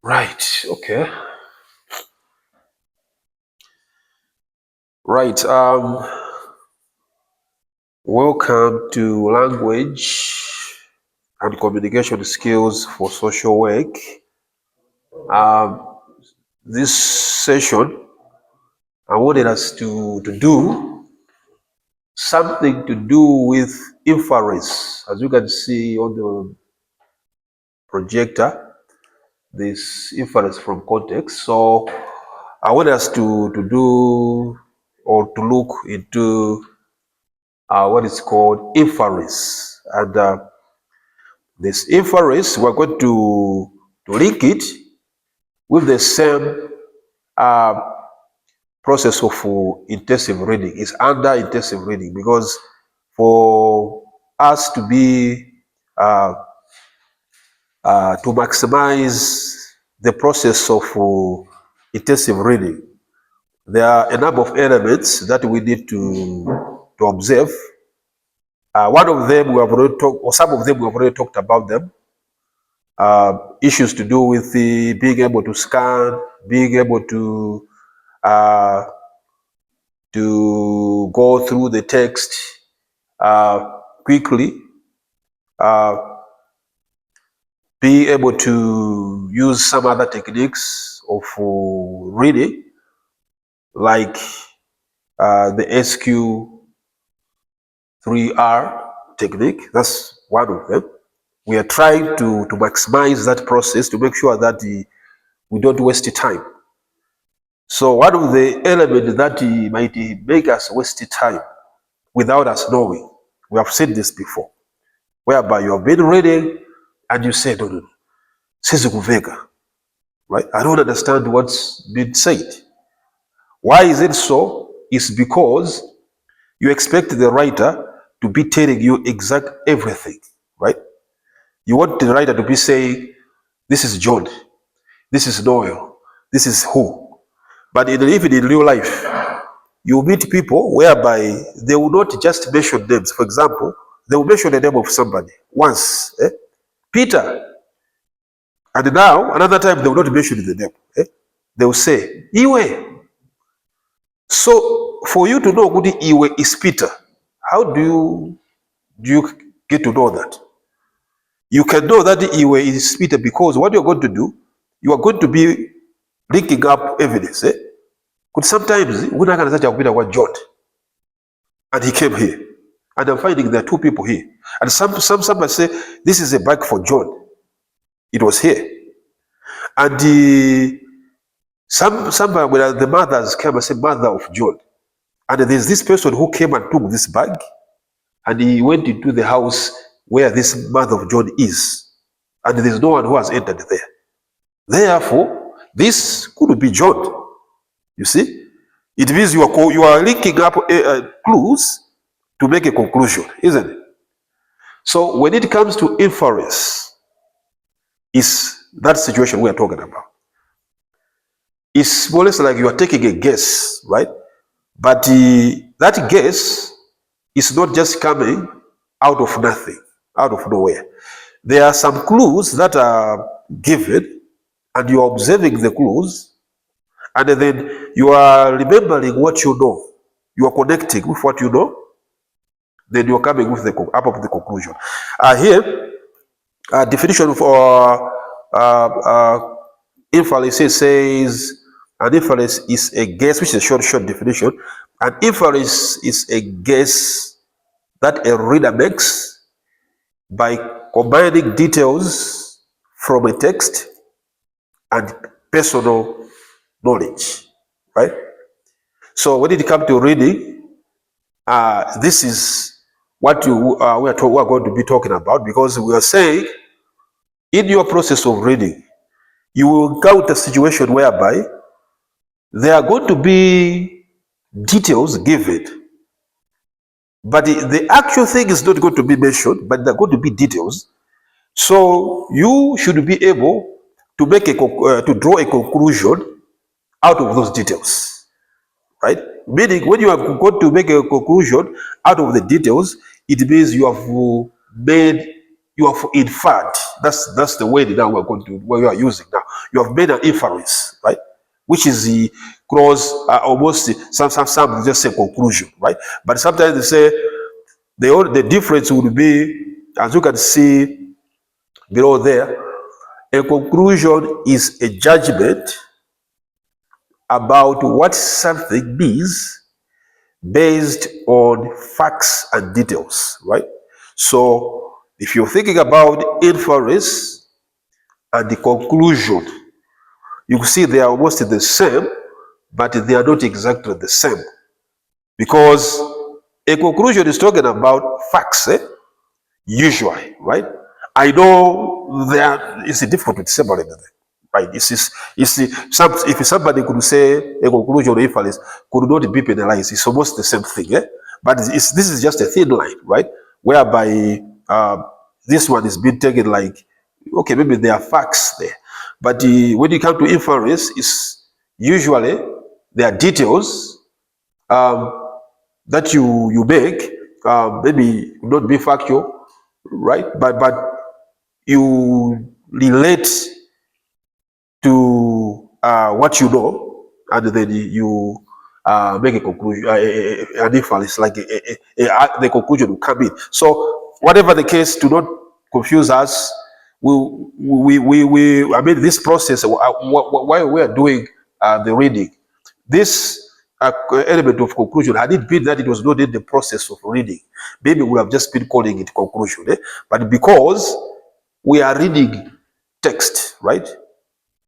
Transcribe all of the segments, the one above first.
Right, okay. Right, welcome to Language and Communication Skills for Social Work. This session, I wanted us to do something to do with inference. As you can see on the projector, this inference from context. So I want us to do or to look into what is called inference. And this inference, we're going to link it with the same process of intensive reading. It's under intensive reading because for us to be to maximize the process of intensive reading, there are a number of elements that we need to observe. One of them we have already talked, or some of them we have already talked about them. Issues to do with being able to scan, being able uh, to go through the text quickly, being able to use some other techniques of reading, like the SQ3R technique. That's one of them. We are trying to maximize that process to make sure that we don't waste time. So one of the elements that might make us waste time without us knowing, we have said this before, whereby you have been reading and you say, no, Sizi kuveka, right? I don't understand what's been said. Why is it so? It's because you expect the writer to be telling you exact everything, right? You want the writer to be saying, this is John, this is Noel, this is who. But even in real life, you meet people whereby they will not just mention names. For example, they will mention the name of somebody once, Peter. And now, another time, they will not mention the name. They will say, Iwe. So, for you to know who the Iwe is Peter, how do you get to know that? You can know that the Iwe is Peter because what you're going to do, you are going to be linking up evidence. Because sometimes, we're not going to say what John, and he came here. And I'm finding there are two people here. And somebody say, this is a bag for John. It was here. And somebody, when the mothers came and said, mother of John. And there's this person who came and took this bag. And he went into the house where this mother of John is. And there's no one who has entered there. Therefore, this could be John. You see? It means you are linking up clues to make a conclusion, isn't it? So when it comes to inference, is that situation we are talking about. It's more or less like you are taking a guess, right? But that guess is not just coming out of nothing, out of nowhere. There are some clues that are given, and you are observing the clues, and then you are remembering what you know. You are connecting with what you know, then you are coming with up of the conclusion. Here, definition for inference says an inference is a guess, which is a short definition. An inference is a guess that a reader makes by combining details from a text and personal knowledge, right? So when it comes to reading, this is what we are going to be talking about, because we are saying in your process of reading, you will encounter a situation whereby there are going to be details given, but the actual thing is not going to be mentioned, but there are going to be details. So you should be able to make to draw a conclusion out of those details, right? Meaning, when you are going to make a conclusion out of the details, it means you have you have inferred. That's the word now we're going to what we are using now. You have made an inference, right? Which is the cross almost some just say conclusion, right? But sometimes they say the difference would be, as you can see below there, a conclusion is a judgment about what something means based on facts and details, right? So if you're thinking about inference and the conclusion, you see they are almost the same, but they are not exactly the same. Because a conclusion is talking about facts, usually, right? I know that it's difficult to separate them, right? If somebody could say a conclusion or inference could not be penalized, it's almost the same thing, but this is just a thin line, right? Whereby this one is being taken like, okay, maybe there are facts there, but when you come to inference, it's usually there are details that you make, maybe not be factual, right? But you relate to what you know, and then you make a conclusion, an inference, like the conclusion will come in. So whatever the case, do not confuse us. I mean, this process, while we are doing the reading, this element of conclusion, had it been that it was not in the process of reading, maybe we would have just been calling it conclusion. But because we are reading text, right?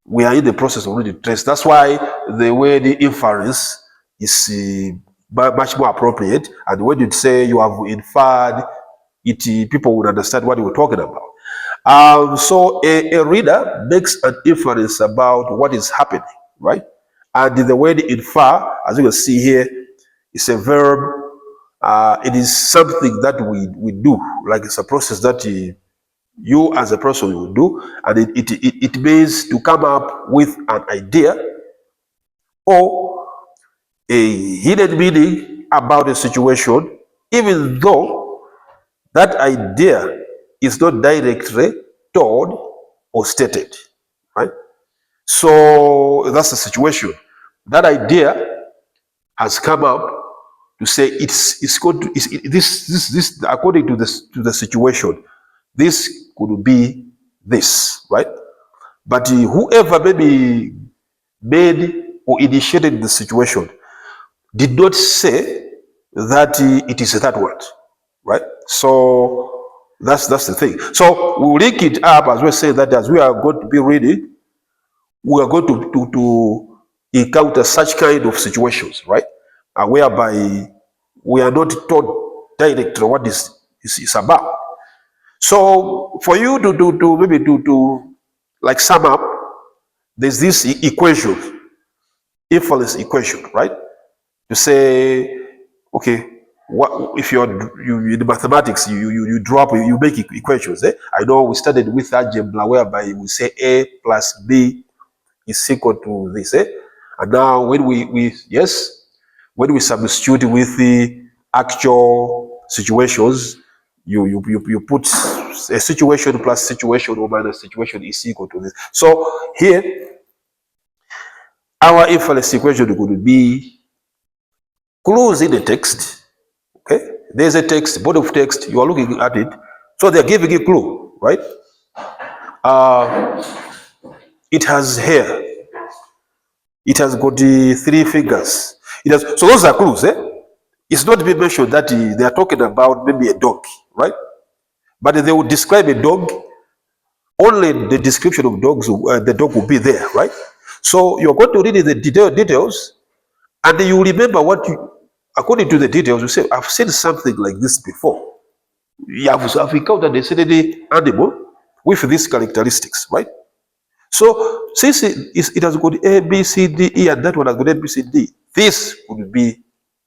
We are in the process of reading text. That's why the word inference is much more appropriate. And when you say you have inferred, people would understand what you're talking about. So a reader makes an inference about what is happening, right? And the word infer, as you can see here, is a verb. It is something that we do, like it's a process that you as a person will do, and it means to come up with an idea or a hidden meaning about a situation, even though that idea is not directly told or stated, right? So that's the situation. That idea has come up to say it's going to this according to the situation. This could be this, right? But whoever maybe made or initiated the situation did not say that it is that word, right? So that's the thing. So we'll link it up as we say that as we are going to be reading, we are going to encounter such kind of situations, right? Whereby we are not taught directly what is about. So for you to maybe to like sum up, there's this equation, inference equation, right? To say, okay, what if you in mathematics you drop, you make equations. I know we started with algebra whereby we say a plus b is equal to this, and now when when we substitute with the actual situations, you put a situation plus situation or minus situation is equal to this. So here our inference equation could be clues in the text. Okay, there's a text, body of text, you are looking at it, so they're giving a clue, right? It has hair, it has got the 3 fingers, so those are clues. It's not being mentioned that they are talking about maybe a dog, right? But they will describe a dog, only the description of dogs, the dog will be there, right? So you're going to read the details, and you remember what you, according to the details, you say, I've seen something like this before. I've encountered a certain animal with these characteristics, right? So since it has got A, B, C, D, E, and that one has got A, B, C, D, this would be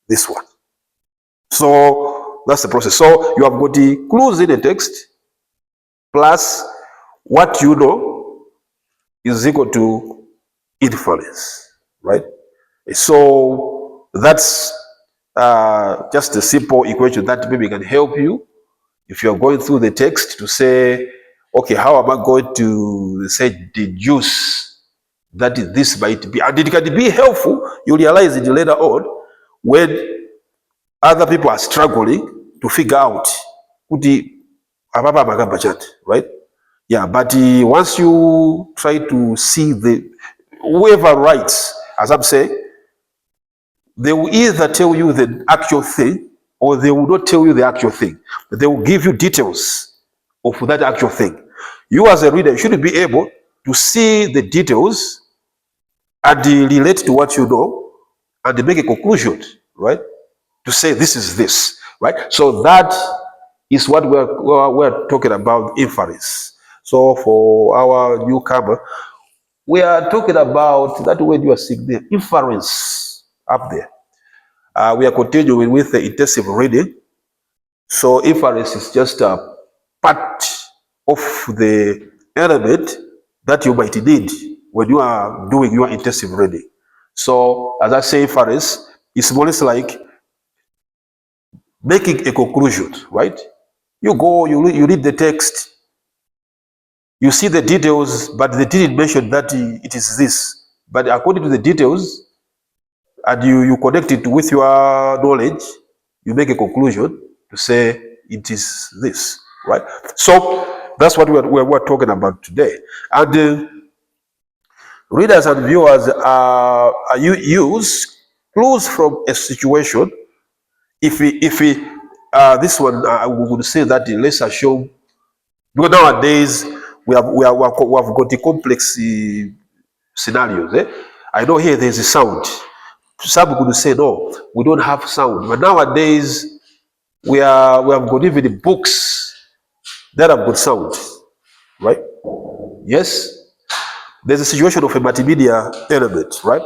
this one. So that's the process. So you have got the clues in the text plus what you know is equal to inference, right? So That's just a simple equation that maybe can help you if you're going through the text to say, okay, how am I going to say deduce that this might be? And it can be helpful. You realize it later on when other people are struggling to figure out right? Yeah, but once you try to see whoever writes, as I'm saying, they will either tell you the actual thing or they will not tell you the actual thing. They will give you details of that actual thing. You as a reader should be able to see the details and relate to what you know and make a conclusion, right? To say this is this, right? So that is what we're talking about inference. So for our newcomer, we are talking about that word you are seeing there, inference up there. We are continuing with the intensive reading. So inference is just a part of the element that you might need when you are doing your intensive reading. So as I say, inference is more or less like making a conclusion, right? You go, you read the text, you see the details, but they didn't mention that it is this. But according to the details, and you connect it with your knowledge, you make a conclusion to say it is this, right? So that's what we're talking about today. And readers and viewers you use clues from a situation. If we this one we would say that let's assume, because nowadays we have got the complex scenarios. I know here there's a sound. Some could say no, we don't have sound. But nowadays we have got even books that have got sound, right? Yes, there's a situation of a multimedia element, right?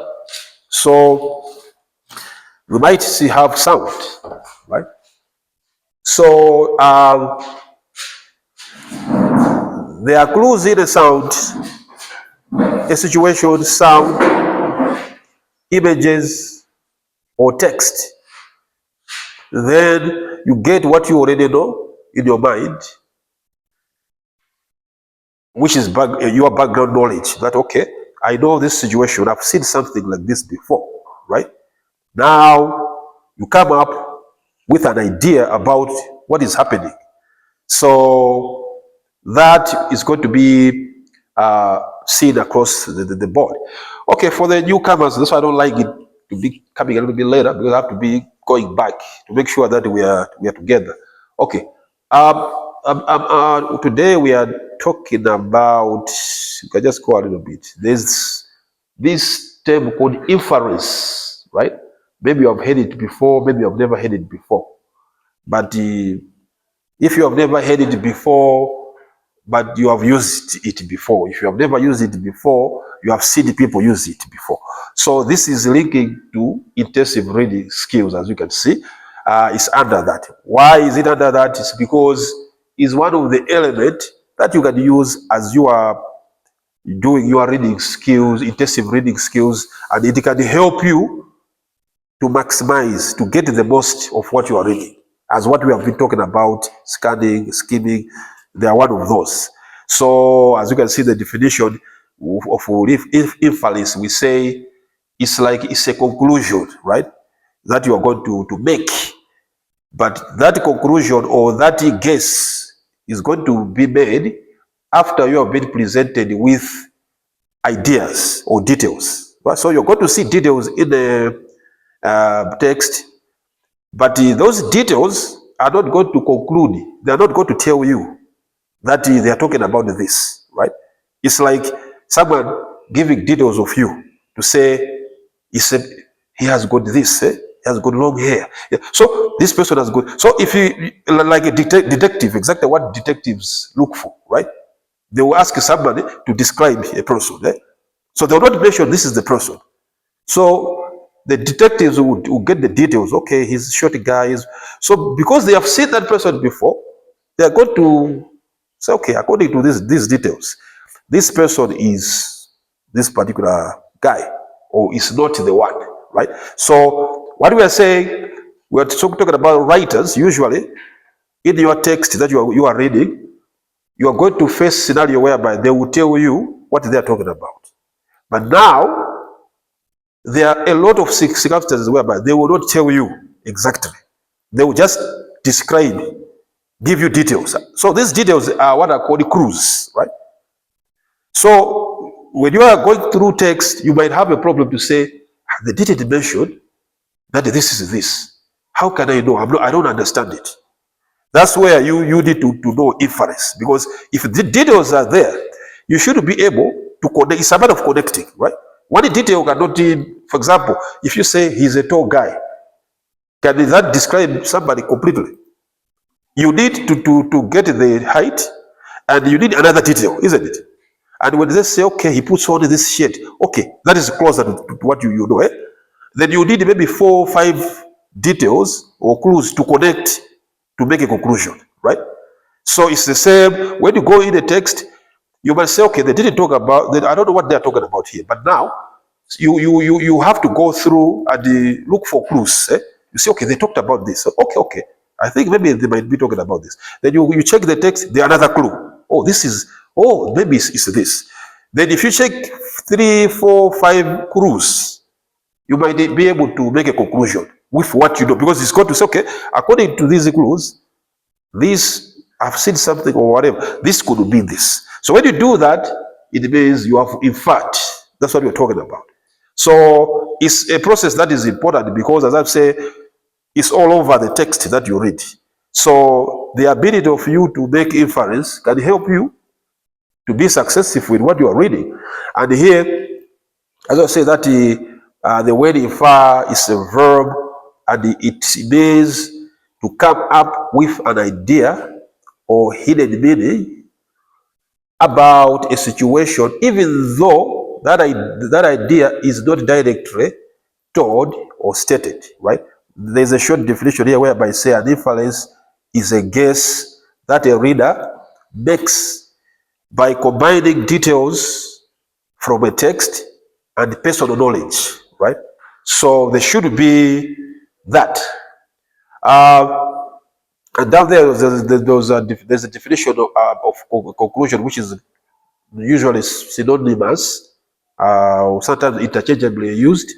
So we might see have sound, right? So there are clues in the sound, a situation, sound, images, or text. Then you get what you already know in your mind, which is your background knowledge. That okay, I know this situation. I've seen something like this before, right? Now you come up with an idea about what is happening. So that is going to be seen across the board. Okay, for the newcomers, that's why I don't like it to be coming a little bit later, because I have to be going back to make sure that we are together. Okay. Today we are talking about, you can just go a little bit. There's this term called inference, right? Maybe you have heard it before, maybe you have never heard it before. But if you have never heard it before, but you have used it before. If you have never used it before, you have seen people use it before. So this is linking to intensive reading skills, as you can see. It's under that. Why is it under that? It's because it's one of the elements that you can use as you are doing your reading skills, intensive reading skills, and it can help you to maximize, to get the most of what you are reading. As what we have been talking about, scanning, skimming, they are one of those. So as you can see, the definition of inference, we say it's a conclusion, right? That you are going to make. But that conclusion or that guess is going to be made after you have been presented with ideas or details. Right? So you're going to see details in the text, but those details are not going to conclude. They are not going to tell you that they are talking about this, right? It's like someone giving details of you to say, he said, he has got this, he has got long hair. Yeah. So this person has got, so if you, like a detective, exactly what detectives look for, right? They will ask somebody to describe a person. So they will not mention this is the person. So the detectives will get the details. Okay, he's a short guy. So because they have seen that person before, they are going to say, okay, according to these details, this person is this particular guy, or is not the one, right? So what we are saying, we are talking about writers. Usually, in your text that you are reading, you are going to face scenario whereby they will tell you what they are talking about. But now, there are a lot of circumstances whereby they will not tell you exactly. They will just describe, give you details. So these details are what are called clues, right? So when you are going through text, you might have a problem to say, they didn't mention that this is this. How can I know? I don't understand it. That's where you need to know inference, because if the details are there, you should be able to connect. It's a matter of connecting, right? One detail cannot, for example, if you say he's a tall guy, can that describe somebody completely? You need to get the height, and you need another detail, isn't it? And when they say, okay, he puts on this shirt, okay, that is closer to what you know, eh? Then you need maybe 4 or 5 details or clues to connect to make a conclusion, right? So it's the same when you go in the text, you might say, okay, they didn't talk about that. I don't know what they're talking about here, but now you have to go through and look for clues. Eh? You say, okay, they talked about this. Okay. I think maybe they might be talking about this. Then you check the text, there's another clue. Maybe it's this. Then if you check 3, 4, 5 clues, you might be able to make a conclusion with what you know, because it's got to say, okay, according to these clues, this, I've seen something or whatever, this could be this. So when you do that, it means you have inferred. That's what we're talking about. So it's a process that is important because, as I've said, it's all over the text that you read. So the ability of you to make inference can help you to be successful with what you are reading. And here, as I say, that the word infer is a verb, and it means to come up with an idea or hidden meaning about a situation, even though that idea is not directly told or stated, right? There's a short definition here whereby say an inference is a guess that a reader makes by combining details from a text and personal knowledge, right? So there should be that. And down there, there's a definition of conclusion, which is usually synonymous, or sometimes interchangeably used,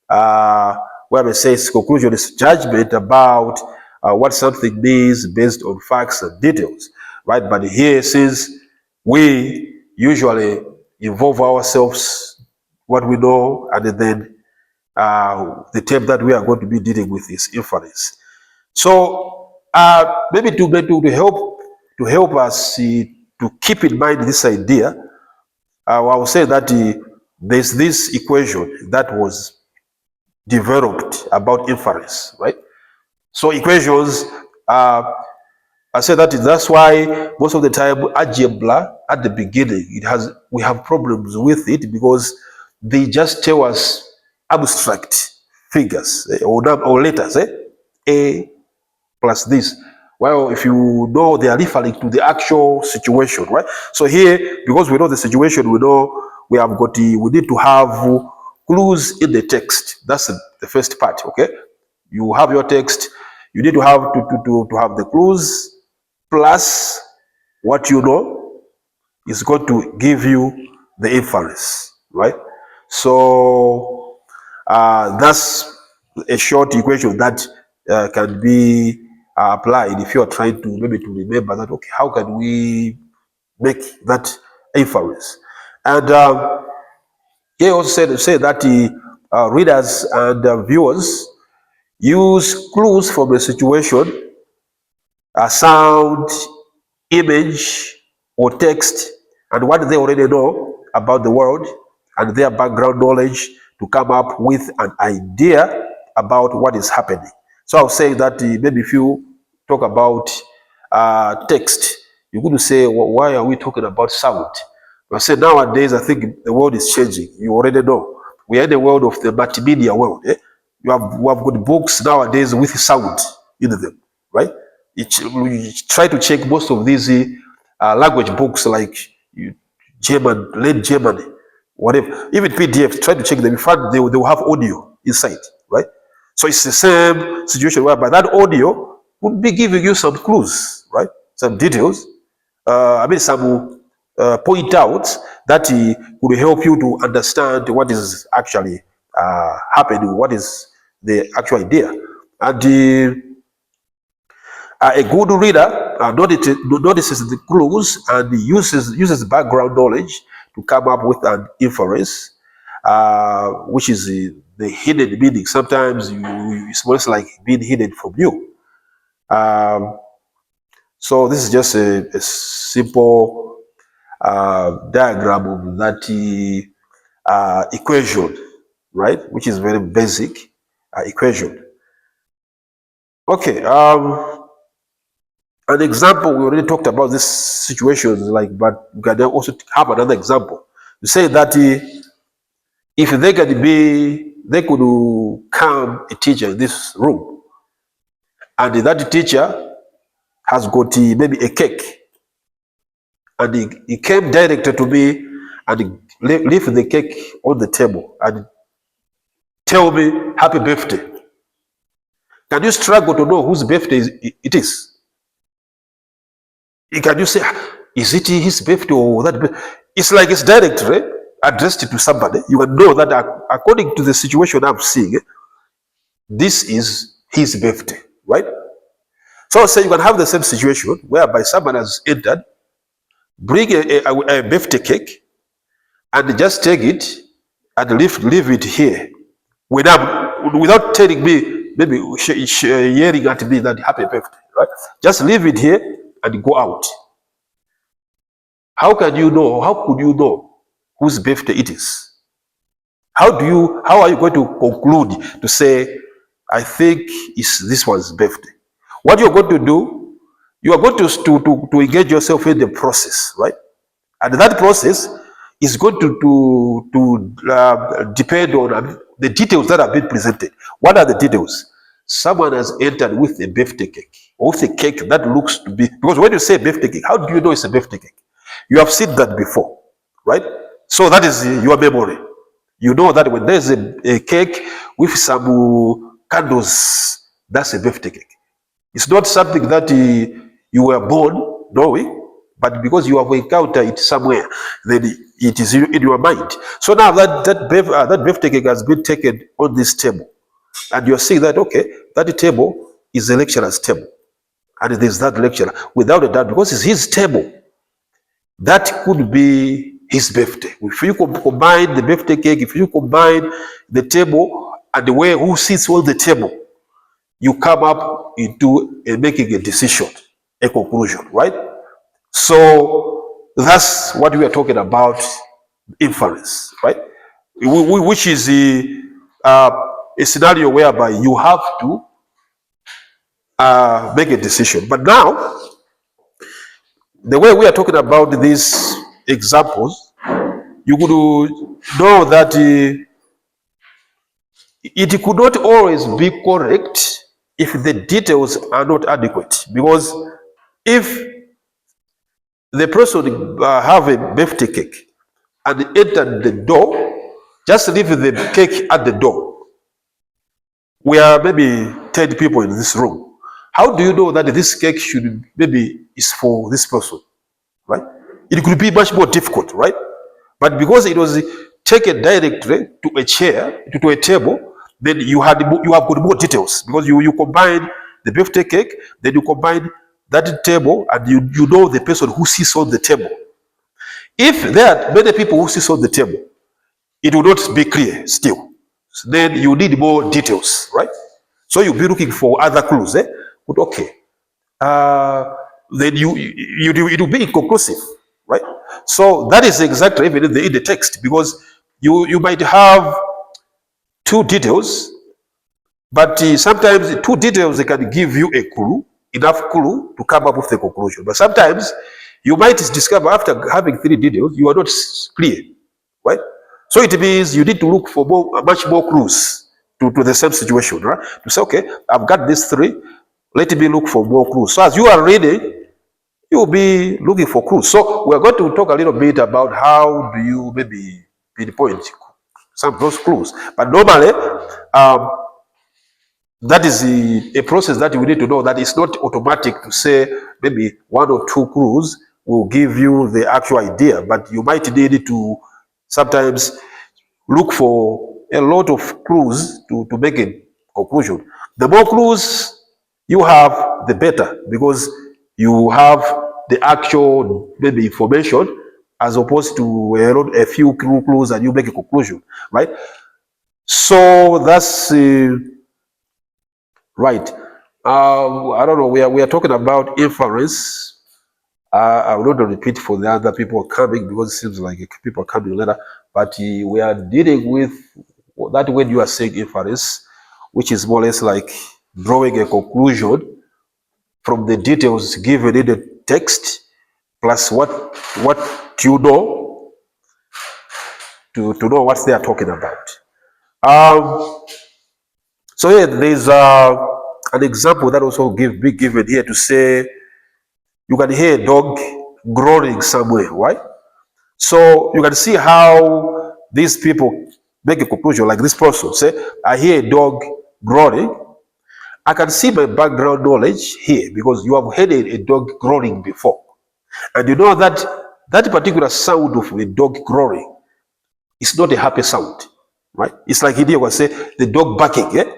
where it says conclusion is judgment about what something means based on facts and details, right? But here, since we usually involve ourselves, what we know, and then the term that we are going to be dealing with is inference. So maybe to help us to keep in mind this idea, I will say that there's this equation that was developed about inference, right? So equations, I say that's why most of the time algebra at the beginning we have problems with it, because they just tell us abstract figures or letters, a plus this. Well, if you know, they are referring to the actual situation, right? So here, because we know the situation, we know we need to have clues in the text. That's the first part, okay? You have your text, you need to have to have the clues plus what you know is going to give you the inference, right? So that's a short equation that can be applied if you are trying to maybe to remember that, okay, how can we make that inference? And he also said that readers and viewers use clues from a situation, sound, image, or text, and what they already know about the world and their background knowledge to come up with an idea about what is happening. So I'll say that maybe if you talk about text, you're going to say, well, why are we talking about sound? I say nowadays, I think the world is changing. You already know. We are in the world of the multimedia world. We have got books nowadays with sound in them, right? We try to check most of these language books like German, learn German, whatever. Even PDF, try to check them. In fact, they will have audio inside, right? So it's the same situation whereby that audio would be giving you some clues, right? Some details. Some point out that could help you to understand what is actually happening, what is the actual idea. And a good reader notices the clues and uses background knowledge to come up with an inference, which is the hidden meaning. Sometimes it's most like being hidden from you. So this is just a simple diagram of that equation, right? Which is very basic equation. Okay. An example, we already talked about this situation, but we can also have another example. You say that if they could come a teacher in this room, and that teacher has got maybe a cake, and he came directly to me and leave the cake on the table and tell me happy birthday. Can you struggle to know whose birthday it is? Can you say, is it his birthday or that? It's like it's directly addressed to somebody. You will know that according to the situation I'm seeing, this is his birthday, right? So say you can have the same situation whereby someone has entered, bring a birthday cake, and just take it and leave it here without telling me, maybe yelling at me that happy birthday, right? Just leave it here and go out. How could you know whose birthday it is? How are you going to conclude to say, I think it's this one's birthday? What you're going to do, you are going to engage yourself in the process, right? And that process is going to depend on the details that have been presented. What are the details? Someone has entered with a birthday cake, or with a cake that looks to be, because when you say birthday cake, how do you know it's a birthday cake? You have seen that before, right? So that is your memory. You know that when there's a cake with some candles, that's a birthday cake. It's not something that you were born knowing, but because you have encountered it somewhere, then it is in your mind. So now that birthday cake has been taken on this table, and you're seeing that, okay, that table is the lecturer's table, and there's that lecturer, without a doubt, because it's his table, that could be his birthday. If you combine the birthday cake, if you combine the table and the way who sits on the table, you come up into making a decision, a conclusion, right? So that's what we are talking about, inference, right? Which is a scenario whereby you have to make a decision. But now, the way we are talking about these examples, you could know that it could not always be correct if the details are not adequate. Because if the person have a birthday cake and enter the door, just leave the cake at the door. We are maybe 10 people in this room. How do you know that this cake should maybe is for this person, right? It could be much more difficult, right? But because it was taken directly to a chair, to a table, then you have got more details, because you combine the birthday cake, then you combine that table, and you know the person who sits on the table. If there are many people who sit on the table, it will not be clear still. So then you need more details, right? So you'll be looking for other clues. But okay, then it will be inconclusive, right? So that is exactly even in the text, because you might have two details, but sometimes two details, they can give you a clue, enough clue to come up with the conclusion. But sometimes you might discover after having three details, you are not clear, right? So it means you need to look for much more clues to the same situation, right? To say, okay, I've got these three, let me look for more clues. So as you are reading, you'll be looking for clues. So we're going to talk a little bit about how do you maybe pinpoint some of those clues. But normally, That is a process that we need to know, that it's not automatic to say maybe one or two clues will give you the actual idea, but you might need to sometimes look for a lot of clues to make a conclusion. The more clues you have, the better, because you have the actual maybe information as opposed to a few clues and you make a conclusion, right? So that's right. I don't know. We are talking about inference. I will not repeat for the other people coming because it seems like people are coming later. But we are dealing with that when you are saying inference, which is more or less like drawing a conclusion from the details given in the text, plus what you know to know what they are talking about. Um, so yeah, there's an example that also be given here to say you can hear a dog growling somewhere, right? So you can see how these people make a conclusion, like this person say, I hear a dog growling. I can see my background knowledge here because you have heard a dog growling before. And you know that that particular sound of a dog growling is not a happy sound, right? It's like here was say the dog barking. Yeah?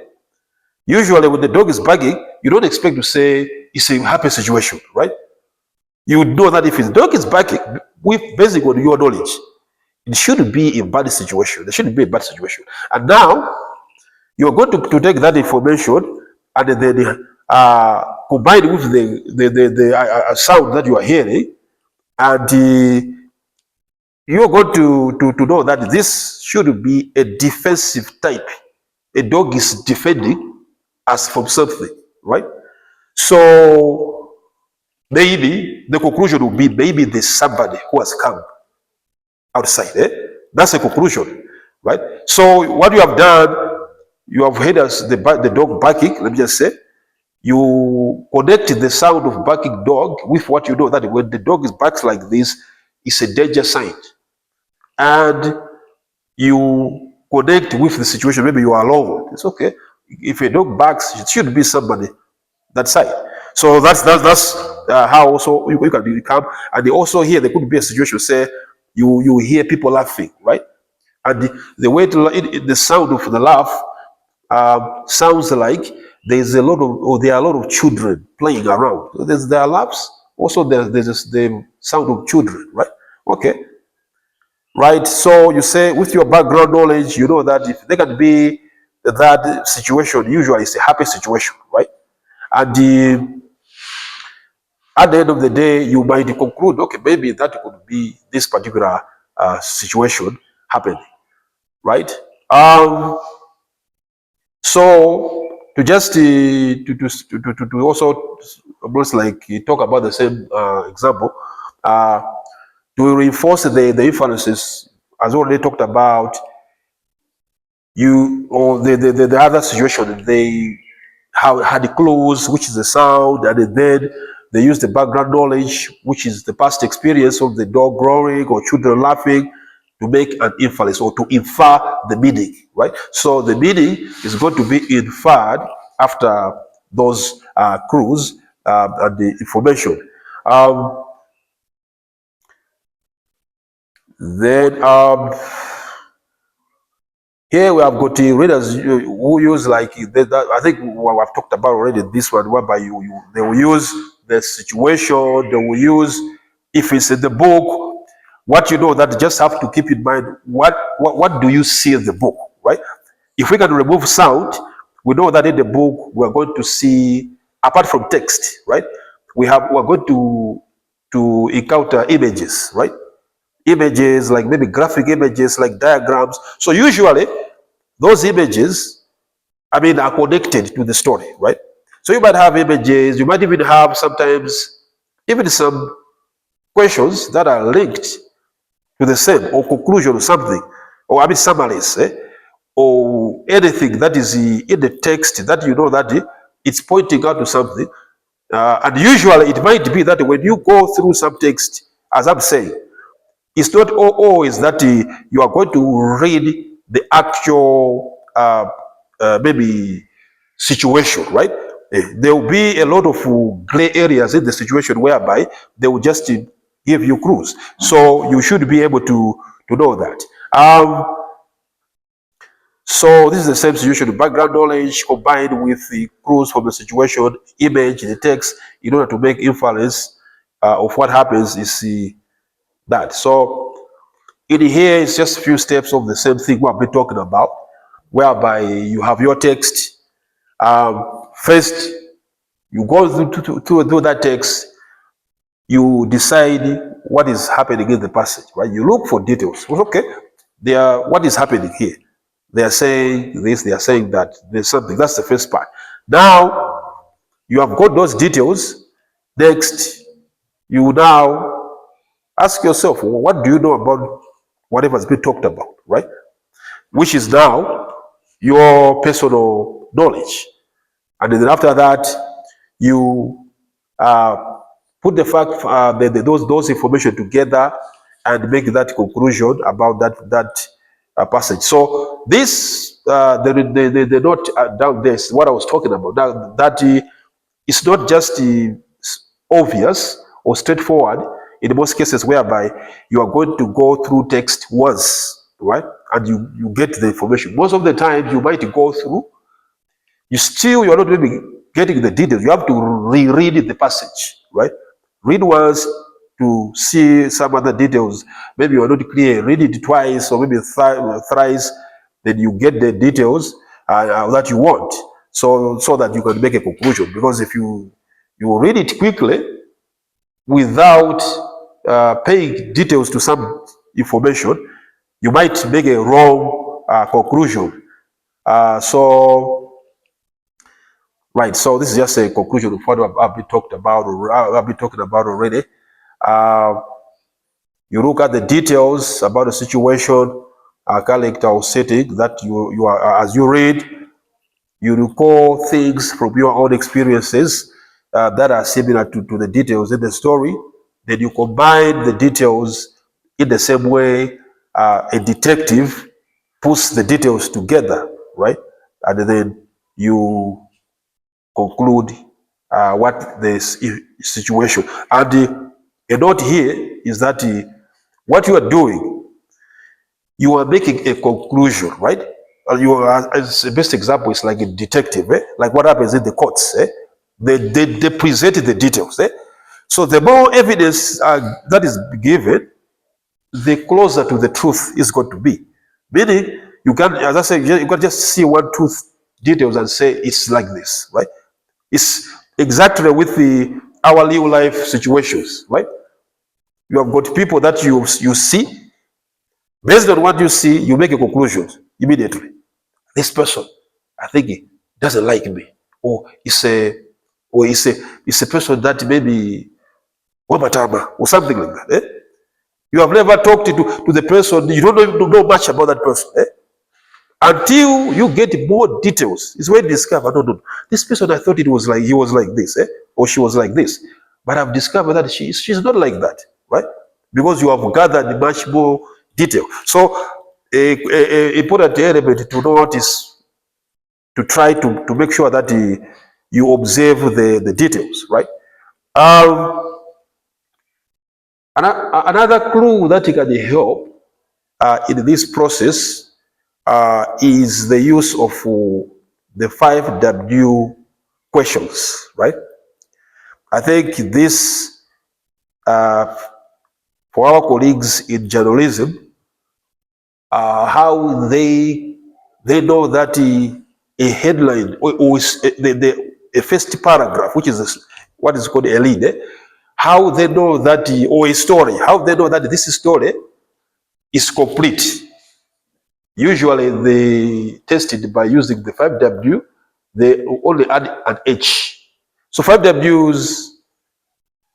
Usually when the dog is barking, you don't expect to say it's a happy situation, right? You know that if the dog is barking, with basic on your knowledge, it shouldn't be a bad situation. There shouldn't be a bad situation. And now you're going to take that information and then combine with the sound that you are hearing, and you're going to know that this should be a defensive type. A dog is defending us from something, right? So maybe the conclusion will be maybe there's somebody who has come outside. That's a conclusion, right? So what you have done, you have heard us the dog barking. Let me just say, you connect the sound of barking dog with what you know that when the dog is barks like this, it's a danger sign, and you connect with the situation. Maybe you are alone. It's okay. If a dog barks, it should be somebody that side. So that's how also you can become. And they also here there could be a situation say you hear people laughing, right? And the way the sound of the laugh sounds like there's a lot of or there are a lot of children playing around. So there are laughs. Also there's the sound of children, right? Okay, right. So you say with your background knowledge, you know that if there can be that situation, usually it's a happy situation, right? And at the end of the day, you might conclude, okay, maybe that could be this particular situation happening, right? So to just to also almost like talk about the same example, uh, to reinforce the inferences, as already talked about, you or the other situation, they had the clues, which is the sound, and then they use the background knowledge, which is the past experience of the dog growling or children laughing, to make an inference or to infer the meaning, right? So the meaning is going to be inferred after those clues and the information. Um, then here we have got the readers who use like I think I've talked about already this one, whereby they will use the situation, they will use if it's in the book, what you know that just have to keep in mind what do you see in the book, right? If we can remove sound, we know that in the book we're going to see apart from text, right? We're going to encounter images, right? Images like maybe graphic images like diagrams. So usually those images, I mean, are connected to the story, right? So you might have images, you might even have sometimes even some questions that are linked to the same or conclusion or something, or I mean summaries, or anything that is in the text that you know that it's pointing out to something. And usually it might be that when you go through some text, as I'm saying, it's not always that you are going to read the actual maybe situation, right? There will be a lot of gray areas in the situation whereby they will just give you clues. So you should be able to know that. So this is the same situation: background knowledge combined with the clues from the situation, image, the text, in order to make inference of what happens is that. So in here is just a few steps of the same thing we have been talking about, whereby you have your text. First, you go through that text, you decide what is happening in the passage, right? You look for details. Okay, what is happening here? They are saying this, they are saying that, there's something. That's the first part. Now, you have got those details. Next, you now ask yourself, well, what do you know about whatever has been talked about, right? Which is now your personal knowledge. And then after that, you put the fact, those information together and make that conclusion about that passage. So this, the note down there is what I was talking about. That it's not just obvious or straightforward in most cases, whereby you are going to go through text once, right? And you get the information. Most of the time, you might go through, you're not maybe getting the details. You have to reread the passage, right? Read once to see some other details. Maybe you're not clear. Read it twice or maybe thrice. Then you get the details that you want, so that you can make a conclusion. Because if you read it quickly without paying details to some information, you might make a wrong conclusion. Right, so this is just a conclusion of what I've been talked about, or I've been talking about already. You look at the details about the situation, character or setting that you are, as you read, you recall things from your own experiences that are similar to the details in the story. Then you combine the details in the same way a detective puts the details together, right? And then you conclude what the situation. And a note here is that what you are doing, you are making a conclusion, right? You are, as the best example is like a detective, like what happens in the courts. They present the details. So the more evidence that is given, the closer to the truth is going to be. Meaning, you can, as I said, you can just see one truth details and say it's like this, right? It's exactly with our real life situations, right? You have got people that you see. Based on what you see, you make a conclusion immediately. This person, I think he doesn't like me, or it's a person that maybe Wamatama or something like that. You have never talked to the person. You don't even know much about that person. Until you get more details, it's when you discover, no, this person, I thought he was like this, or she was like this, but I've discovered that she's not like that, right? Because you have gathered much more detail. So, a important element to note is to try to make sure that you observe the details, right? Another clue that can help in this process is the use of the 5W questions, right? I think this, for our colleagues in journalism, how they know that a headline or a first paragraph, which is what is called a lead, how they know that, or a story, how they know that this story is complete. Usually they tested by using the 5W, they only add an H. So 5Ws,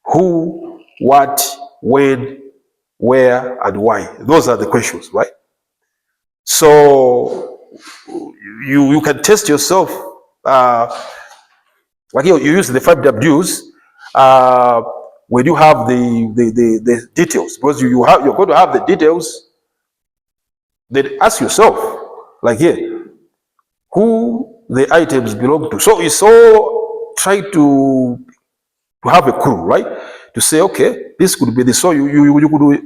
who, what, when, where, and why. Those are the questions, right? So you can test yourself. Like you use the 5Ws when you have the details, because you're going to have the details. Then ask yourself, like here, who, the items belong to. So it's all try to have a clue, right? To say, okay, this could be this. So you could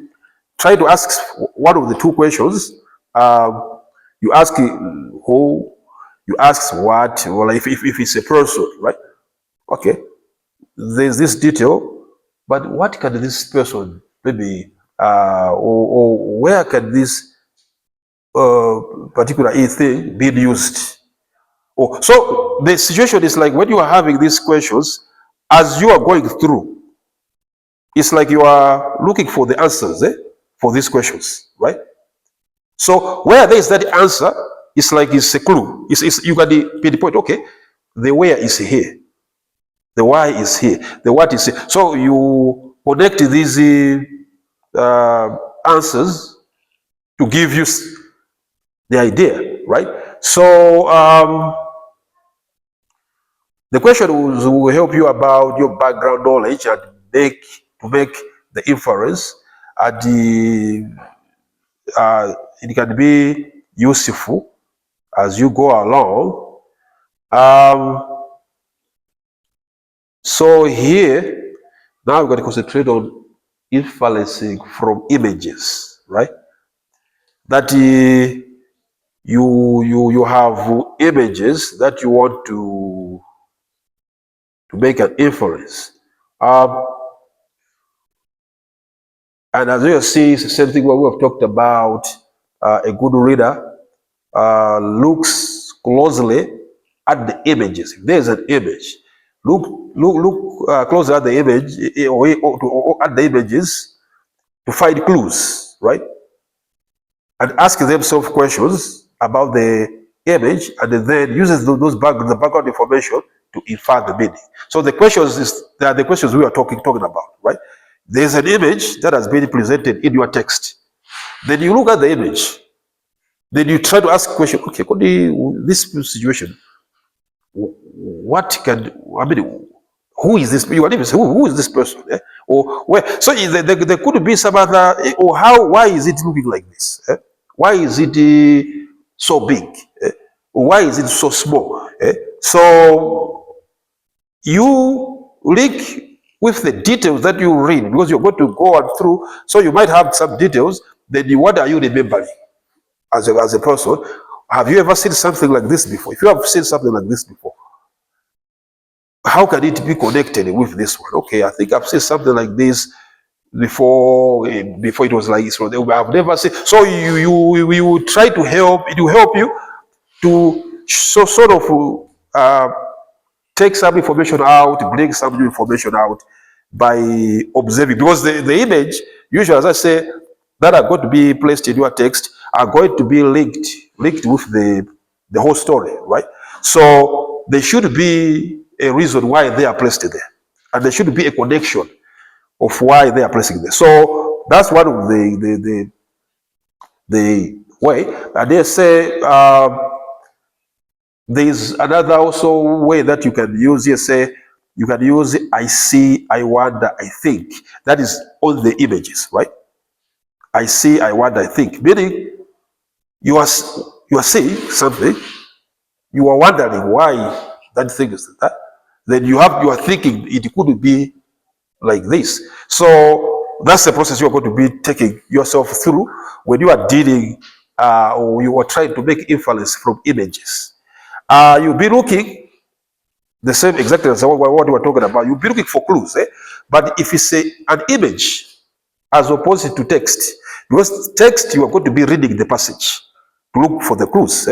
try to ask one of the two questions. You ask who, you ask what, or if it's a person, right? Okay, there's this detail, but what can this person maybe, or where can this particular thing be used? Oh, so the situation is like when you are having these questions, as you are going through, it's like you are looking for the answers for these questions, right? So where there is that answer, it's like it's a clue. You can pinpoint, okay, the where is here, the why is here, the what is here. So you connect these answers to give you the idea, right? So the question will help you about your background knowledge and make the inference, and it can be useful as you go along. So here, now we're going to concentrate on inferencing from images, right? That you have images that you want to make an inference. And as you see, it's the same thing what we have talked about. A good reader looks closely at the images. If there's an image, look closely at the image or at the images to find clues, right? And ask themselves questions about the image, and then uses the background information to infer the meaning. So the questions they are the questions we are talking about, right? There's an image that has been presented in your text. Then you look at the image. Then you try to ask a question. Okay, this situation, who is this? You even say, who is this person? Or where? So there could be some other, or why is it looking like this? Why is it so big? Why is it so small? So you link with the details that you read, because you're going to go on through, so you might have some details. Then what are you remembering as a person? Have you ever seen something like this before? If you have seen something like this before, how can it be connected with this one? Okay, I think I've seen something like this before it was like this. I've never seen. So you try to help. It will help you to sort of take some information out, bring some new information out by observing. Because the image, usually, as I say, that are going to be placed in your text are going to be linked with the whole story, right? So there should be a reason why they are placed there, and there should be a connection of why they are placing there. So that's one of the way. And they say there's another also way that you can use here. Say you can use I see, I wonder, I think. That is on the images, right? I see, I wonder, I think. Meaning you are seeing something, you are wondering why that thing is that. Then you are thinking it could be like this. So that's the process you are going to be taking yourself through when you are dealing or you are trying to make inference from images. You'll be looking the same exactly as what we were talking about. You'll be looking for clues, but if it's an image as opposed to text, because text you are going to be reading the passage to look for the clues.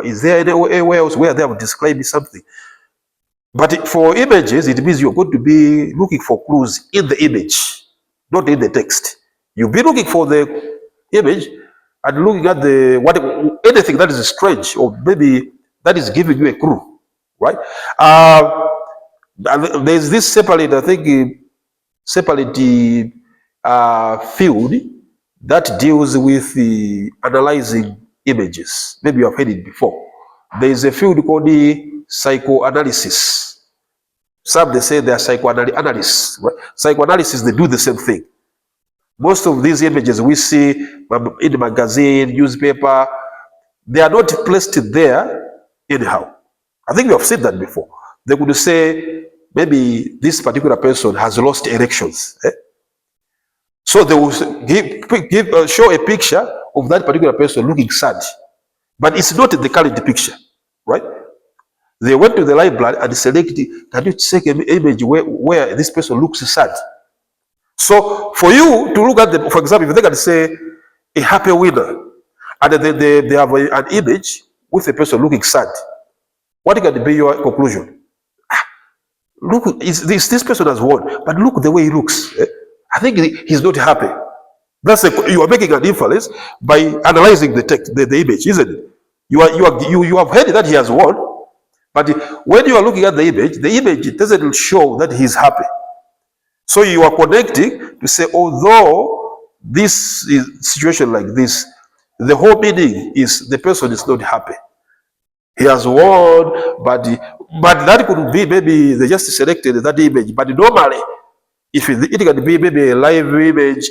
Is there anywhere else where they have described something? But for images, it means you're going to be looking for clues in the image, not in the text. You'll be looking for the image and looking at anything that is strange, or maybe that is giving you a clue, right? There's this separate, I think, separate field that deals with analyzing images. Maybe you have heard it before. There is a field called the psychoanalysis. Some they say they are psychoanalysts. Right? Psychoanalysis, they do the same thing. Most of these images we see in the magazine, newspaper, they are not placed there anyhow. I think we have said that before. They could say, maybe this particular person has lost erections. So they will show a picture of that particular person looking sad. But it's not the current picture, right? They went to the library and selected, can you take an image where this person looks sad? So for you to look at them, for example, if they can say a happy winner, and then they have an image with a person looking sad, what can be your conclusion? Look, this person has won, but look the way he looks. I think he's not happy. You are making an inference by analyzing the text, the image, isn't it? You have heard that he has won, but when you are looking at the image doesn't show that he's happy. So you are connecting to say, although this is situation like this, the whole meaning is the person is not happy. He has won, but that could be maybe they just selected that image. But normally, if it can be maybe a live image,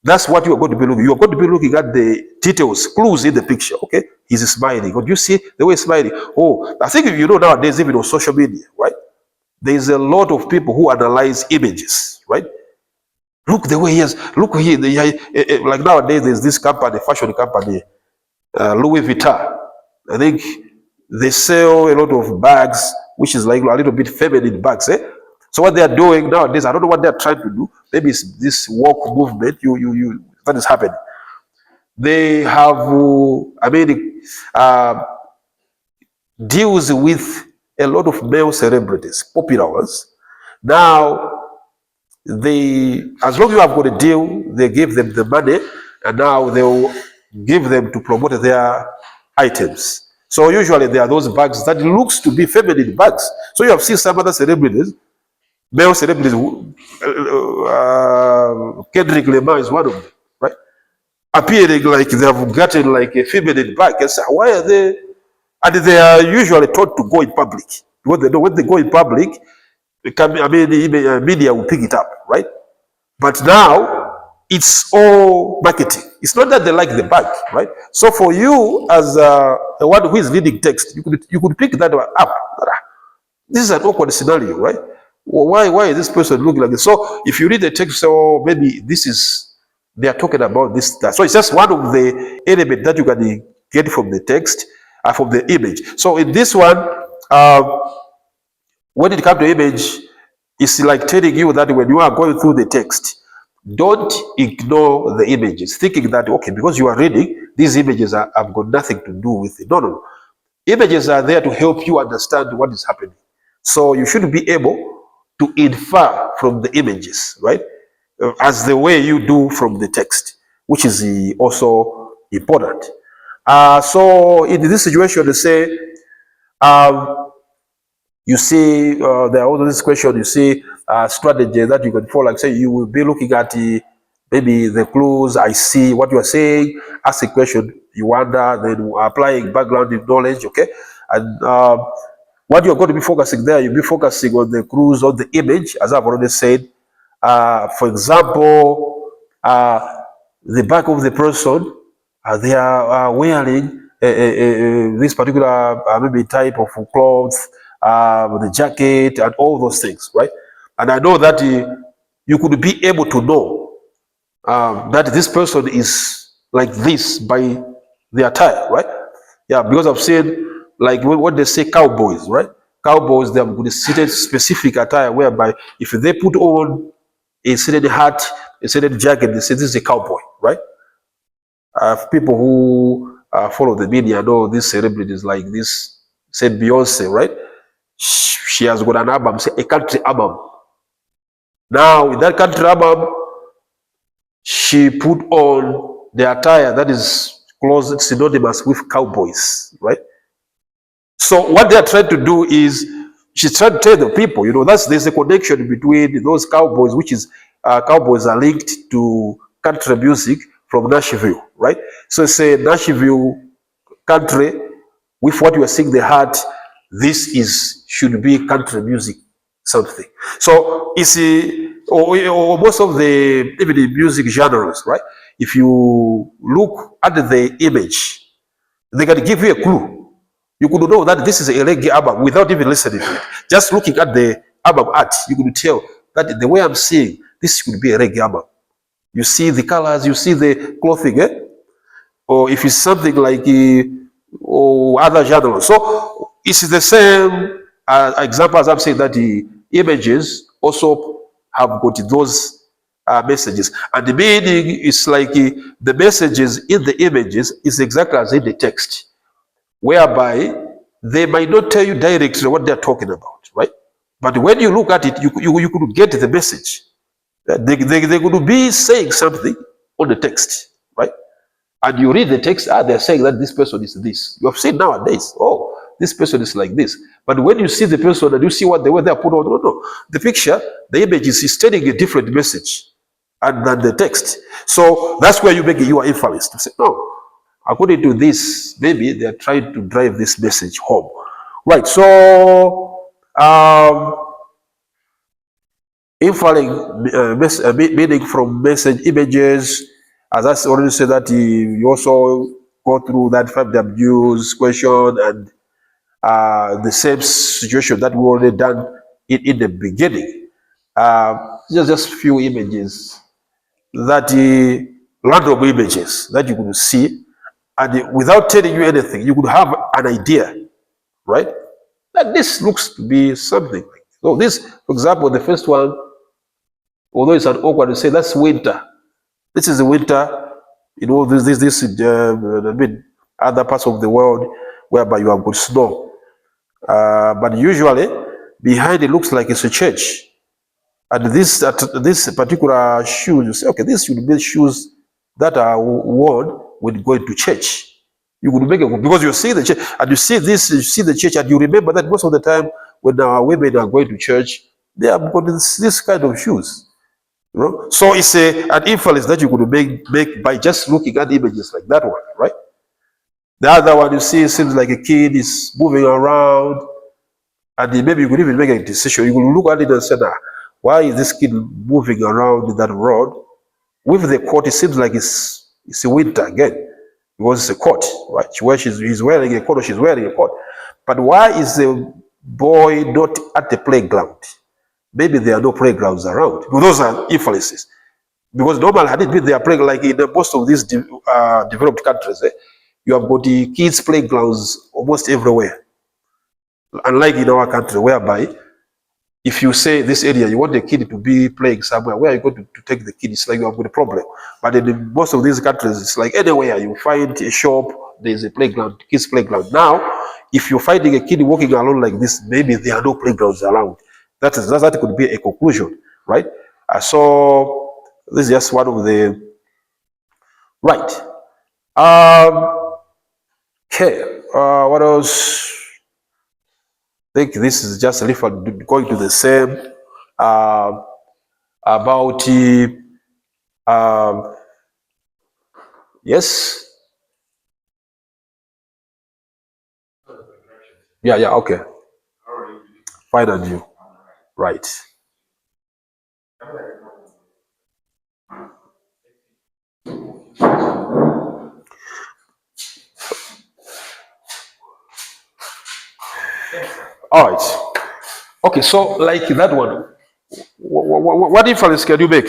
that's what you are going to be looking. You are going to be looking at the details, clues in the picture. Okay, he's smiling. But you see the way he's smiling. Oh, I think you know nowadays, even on social media, right? There is a lot of people who analyze images, right? Look the way he is. Look here. Like nowadays, there's this company, fashion company, Louis Vuitton. I think they sell a lot of bags, which is like a little bit feminine bags. So what they are doing nowadays, I don't know what they are trying to do. Maybe it's this woke movement. That is happening. They have, deals with a lot of male celebrities, popular ones. Now, as long as you have got a deal, they give them the money, and now they will give them to promote their items. So usually there are those bags that looks to be feminine bags. So you have seen some other celebrities, male celebrities. Kendrick Lamar is one of them, right? Appearing like they have gotten like a feminine bag. And say, why are they? And they are usually taught to go in public because they know when they go in public, media will pick it up, right? But now it's all marketing. It's not that they like the bag, right? So for you as the one who is reading text, you could pick that up. This is an awkward scenario, right? Why is this person looking like this? So if you read the text, so maybe they are talking about this. So it's just one of the elements that you can get from the text, from the image. So in this one, when it comes to image, it's like telling you that when you are going through the text, don't ignore the images, thinking that, okay, because you are reading, these images have got nothing to do with it. No. Images are there to help you understand what is happening. So you should be able to infer from the images, right? As the way you do from the text, which is also important. So in this situation, they say, you see, there are all this question, you see, strategy that you can follow. Like say, you will be looking at maybe the clues, I see what you are saying, ask a question, you wonder, then applying background knowledge, okay? And what you're going to be focusing there, you'll be focusing on the clues, on the image, as I've already said. For example, the back of the person, they are wearing this particular maybe type of clothes, the jacket, and all those things, right? And I know that you could be able to know that this person is like this by the attire, right? Yeah, because I've said, like what they say, cowboys, right? Cowboys, they have got a certain specific attire whereby if they put on a certain hat, a certain jacket, they say this is a cowboy, right? People who follow the media know these celebrities like this, say Beyonce, right? She has got an album, say a country album. Now, in that country album, she put on the attire that is close, synonymous with cowboys, right? So what they are trying to do is, she's trying to tell the people, there's a connection between those cowboys, which is cowboys are linked to country music from Nashville, right? So say Nashville country, with what you are seeing, the heart, this should be country music, something. So it's or most of the even the music genres, right? If you look at the image, They can give you a clue. You could know that this is a reggae album without even listening to it. Just looking at the album art, you could tell that the way I'm seeing, this could be a reggae album. You see the colors, you see the clothing, or if it's something like or other genres. So it's the same example as I'm saying that the images also have got those messages, and the meaning is like the messages in the images is exactly as in the text, whereby they might not tell you directly what they're talking about, right? But when you look at it, you could get the message. They could be saying something on the text, right? And you read the text, they're saying that this person is this. You have seen nowadays, oh, this person is like this. But when you see the person and you see what they were there put on, no. The picture, the image is telling a different message than the text. So that's where you make your inference to say, no, according to this, maybe they're trying to drive this message home. Right, so inferring meaning from message images, as I already said, that you also go through that 5Ws question and the same situation that we already done in the beginning. Just few images that random images that you could see, and without telling you anything, you could have an idea, right? That this looks to be something. So this, for example, the first one, although it's an awkward to say, that's winter. This is the winter. You know, I mean, other parts of the world whereby you have got snow. But usually, behind it looks like it's a church. And this particular shoes, you say, okay, this should be shoes that are worn when going to church. You could make it because you see the church, and you see this, you see the church, and you remember that most of the time when our women are going to church, they have got this kind of shoes. You know? So it's an inference that you could make by just looking at images like that one, right? The other one you see seems like a kid is moving around, and maybe you could even make a decision. You could look at it and say, why is this kid moving around in that road? With the coat, it seems like it's a winter again, because it's a coat, right? He's wearing a coat or she's wearing a coat. But why is the boy not at the playground? Maybe there are no playgrounds around. Those are inferences. Because normally, had it been their playground, like in most of these developed countries, you have got the kids' playgrounds almost everywhere. Unlike in our country, whereby if you say this area, you want the kid to be playing somewhere, where are you going to take the kid? It's like you have got a problem. But in most of these countries, it's like anywhere you find a shop, there's a playground, kids' playground. Now, if you're finding a kid walking along like this, maybe there are no playgrounds around. That could be a conclusion, right? So this is just one of the right. Okay. What else? I think this is just going to the same about yes. Yeah, okay. Fine and you. Right. All right. Okay, so like that one, what inference can you make?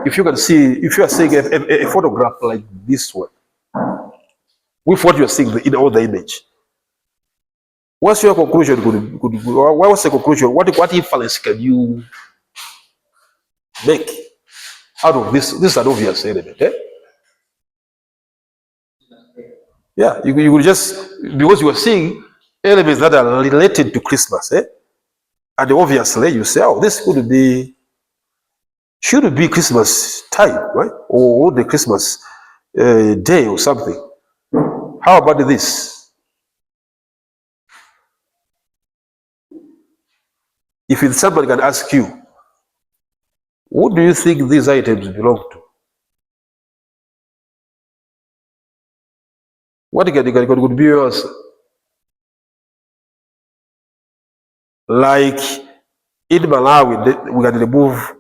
If you can see, if you are seeing a photograph like this one, with what you are seeing in all the image, what's your conclusion? What's the conclusion? What inference can you make out of this? This is an obvious element, eh? Yeah, you will just, because you are seeing elements that are related to Christmas, eh? And obviously you say, oh, this should be Christmas time, right? Or the Christmas day or something. How about this? If somebody can ask you, what do you think these items belong to? What could be your answer? Like in Malawi, we can remove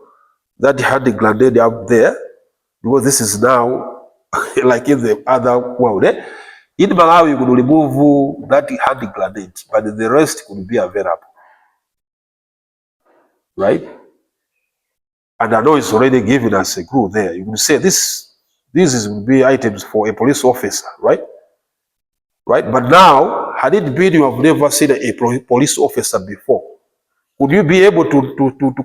that had the grenade up there, because this is now like in the other world. In Malawi, you could remove that hand grenade, but the rest could be available, right? And I know it's already given us a clue there. You could say this would be items for a police officer, right? Right? But now, had it been you have never seen a police officer before, would you be able to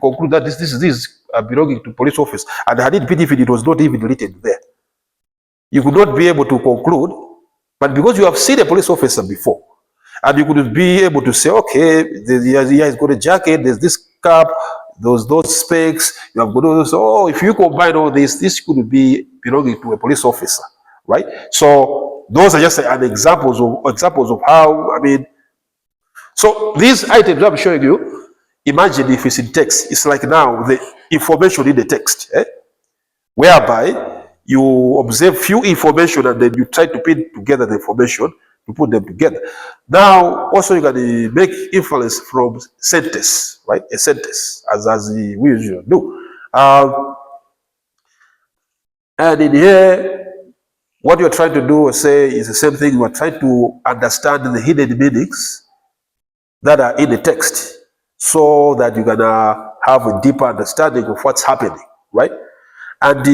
conclude that this belonging to police officer? And had it been if it was not even written there, you could not be able to conclude. But because you have seen a police officer before, and you could be able to say, okay, he's got a jacket, there's this cap, those specs, you have got those. Oh, if you combine all this could be belonging to a police officer, right? So those are just an examples of how, I mean, so these items I'm showing you, imagine if it's in text, it's like now the information in the text, whereby you observe few information and then you try to put together the information to put them together. Now, also you can make inference from sentence, right? A sentence, as we usually do. And in here, what you're trying to do, say, is the same thing. You are trying to understand the hidden meanings that are in the text so that you can have a deeper understanding of what's happening, right? And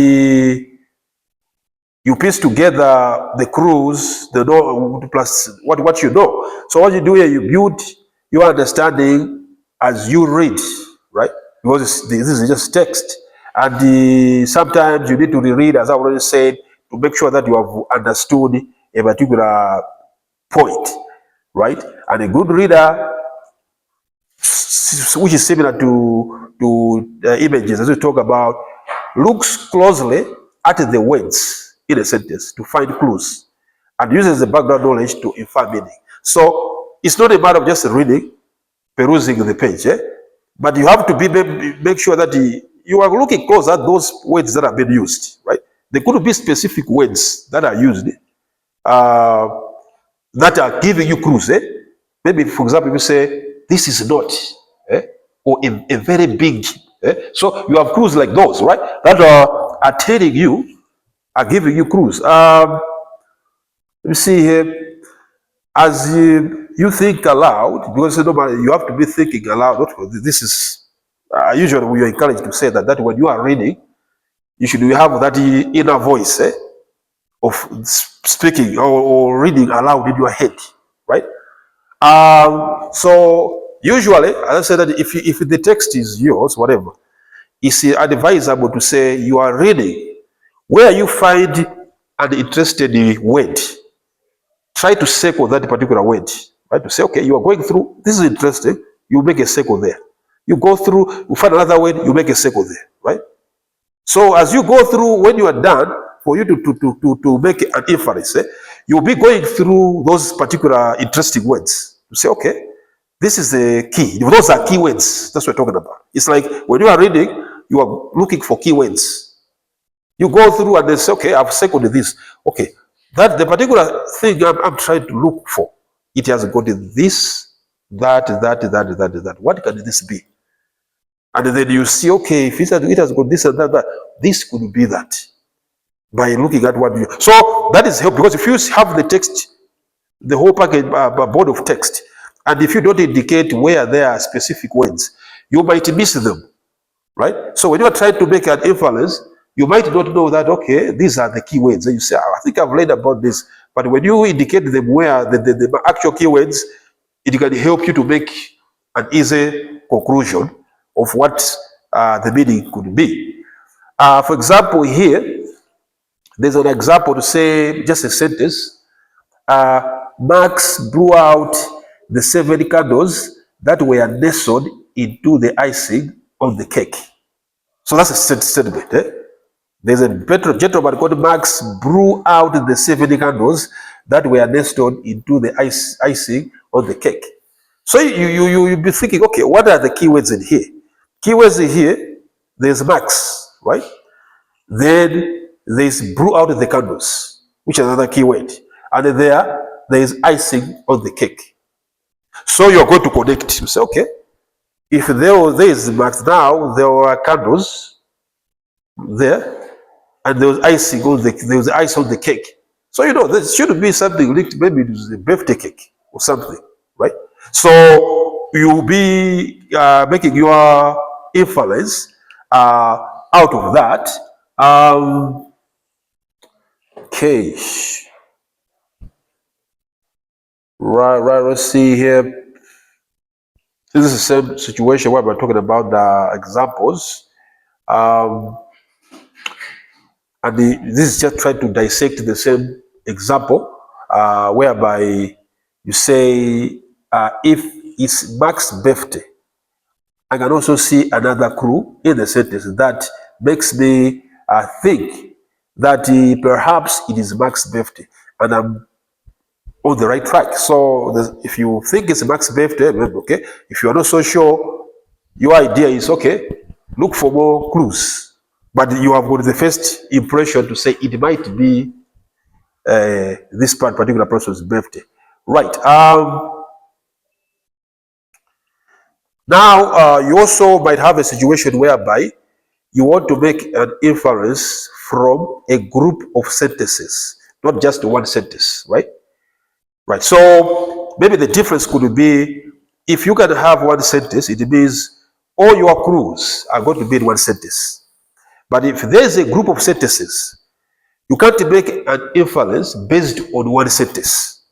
you piece together the clues, the know plus what you know. So what you do here, you build your understanding as you read, right? Because this is just text, and sometimes you need to reread, as I already said, to make sure that you have understood a particular point, right? And a good reader, which is similar to images as we talk about, looks closely at the words in a sentence to find clues and uses the background knowledge to infer meaning. So it's not a matter of just reading, perusing the page, but you have to make sure that you are looking close at those words that have been used, right? There could be specific words that are used that are giving you clues. Maybe, for example, if you say, this is not, or a very big. So you have clues like those, right? That are telling you, are giving you clues. Let me see here. As you think aloud, because you have to be thinking aloud. This is usually we are encouraged to say that when you are reading, you should have that inner voice of speaking or reading aloud in your head, right? So usually, as I said, that if the text is yours, whatever, it's advisable to say you are reading. Where you find an interested word, try to circle that particular word, right? To say, okay, you are going through, this is interesting, you make a circle there. You go through, you find another word, you make a circle there, right? So as you go through, when you are done, for you to make an inference, you'll be going through those particular interesting words. You say, okay, this is the key. Those are key words. That's what we're talking about. It's like when you are reading, you are looking for key words. You go through and they say, okay, I've circled this. Okay, that the particular thing I'm trying to look for, it has got this, that. What can this be? And then you see, okay, if it has got this and that, this could be that. By looking at what you... So that is help, because if you have the text, the whole package, board of text, and if you don't indicate where there are specific words, you might miss them, right? So when you are trying to make an inference, you might not know that, okay, these are the keywords. And you say, I think I've read about this. But when you indicate them where the actual keywords, it can help you to make an easy conclusion of what the meaning could be. For example, here, there's an example to say, just a sentence. Max blew out the 7 candles that were nestled into the icing on the cake. So that's a statement. There's a gentleman called Max blew out the 7 candles that were nestled into the icing on the cake. So you'll be thinking, okay, what are the keywords in here? Keywords in here, there's Max, right? Then there's blew out the candles, which is another keyword. And there is icing on the cake. So you're going to connect. You say, okay, if there is Max, now there were candles there, and there was icing on there was ice on the cake. So, there should be something linked, maybe it is a birthday cake or something, right? So, you'll be making your inference out of that. Okay. Right, let's see here. This is the same situation where we're talking about the examples. Um, and this is just trying to dissect the same example, whereby you say, if it's Mark's birthday, I can also see another clue in the sentence that makes me think that perhaps it is Mark's birthday, and I'm on the right track. So if you think it's Mark's birthday, okay. If you are not so sure, your idea is okay. Look for more clues, but you have got the first impression to say it might be this particular person's birthday, right? Now you also might have a situation whereby you want to make an inference from a group of sentences, not just one sentence, right? Right. So maybe the difference could be, if you can have one sentence, it means all your clues are going to be in one sentence. But if there's a group of sentences, you can't make an inference based on one sentence.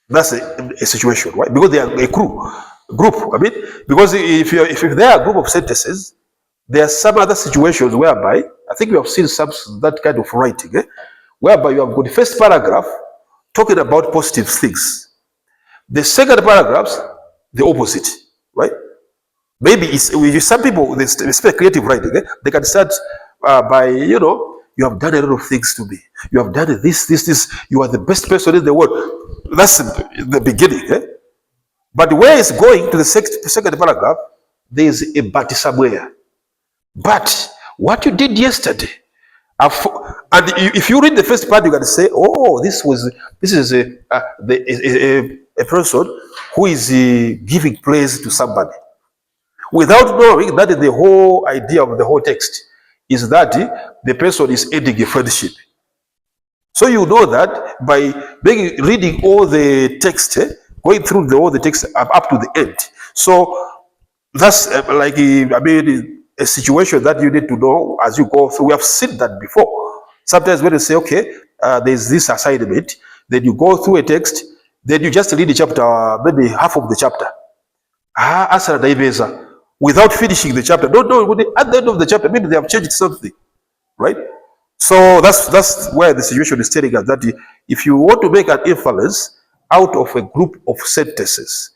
That's a situation, right? Because they are a group. I mean, because if there are a group of sentences, there are some other situations whereby, I think we have seen some that kind of writing, whereby you have got the first paragraph talking about positive things. The second paragraph, the opposite, right? Maybe it's some people, they speak creative writing. They can start by, you have done a lot of things to me. You have done this. You are the best person in the world. That's the beginning. But where it's going to the second paragraph, there is a but somewhere. But what you did yesterday, and if you read the first part, you can say, "Oh, this is a person who is giving praise to somebody," without knowing that the whole idea of the whole text is that the person is ending a friendship. So you know that by reading all the text, going through all the text up to the end. So that's a situation that you need to know as you go through. We have seen that before. Sometimes when you say, okay, there's this assignment, then you go through a text, then you just read the chapter, maybe half of the chapter. Without finishing the chapter. No, at the end of the chapter, maybe they have changed something, right? So that's where the situation is telling us that if you want to make an inference out of a group of sentences,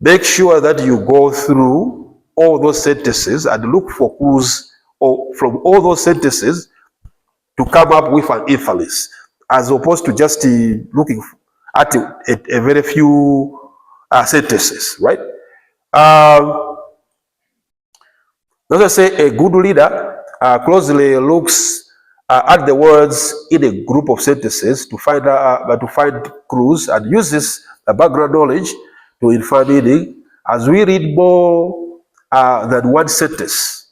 make sure that you go through all those sentences and look for clues from all those sentences to come up with an inference, as opposed to just looking at a very few sentences, right? Let us say a good leader closely looks at the words in a group of sentences to find clues, and uses the background knowledge to infer meaning. As we read more than one sentence,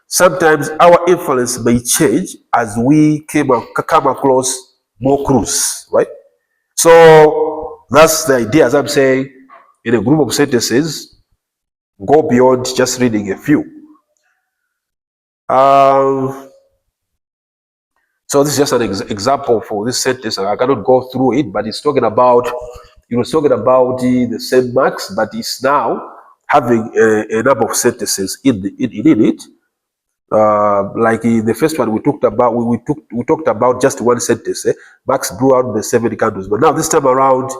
sometimes our influence may change as we come across more clues, right? So that's the idea, as I'm saying, in a group of sentences, go beyond just reading a few. So this is just an example for this sentence. I cannot go through it, but it's talking about, the same Marx, but it's now having a number of sentences in it. Like in the first one we talked about, we talked about just one sentence. Marx blew out the 7 candles, but now this time around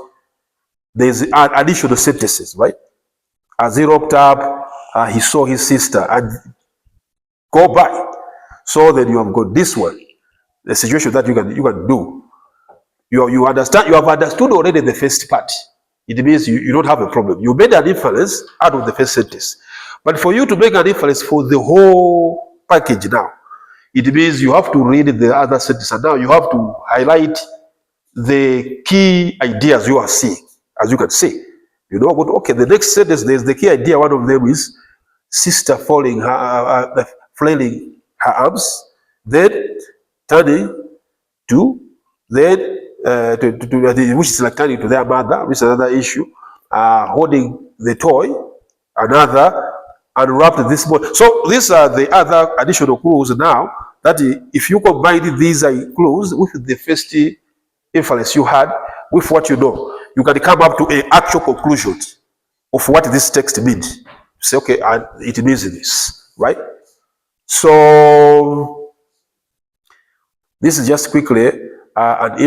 there's additional sentences, right? As he rocked up, he saw his sister, and go by. So then you have got this one, the situation that you can do. You understand. You have understood already the first part. It means you don't have a problem. You made an inference out of the first sentence. But for you to make an inference for the whole package now, it means you have to read the other sentence, and now you have to highlight the key ideas you are seeing, as you can see. But okay, the next sentence, there's the key idea. One of them is sister flailing her arms, then turning to, then which is returning to their mother, which is another issue. Holding the toy, another, unwrapped this ball. So these are the other additional clues now, that if you combine these clues with the first inference you had, with what you know, you can come up to an actual conclusion of what this text means. Say, okay, and it means this, right? So this is just quickly an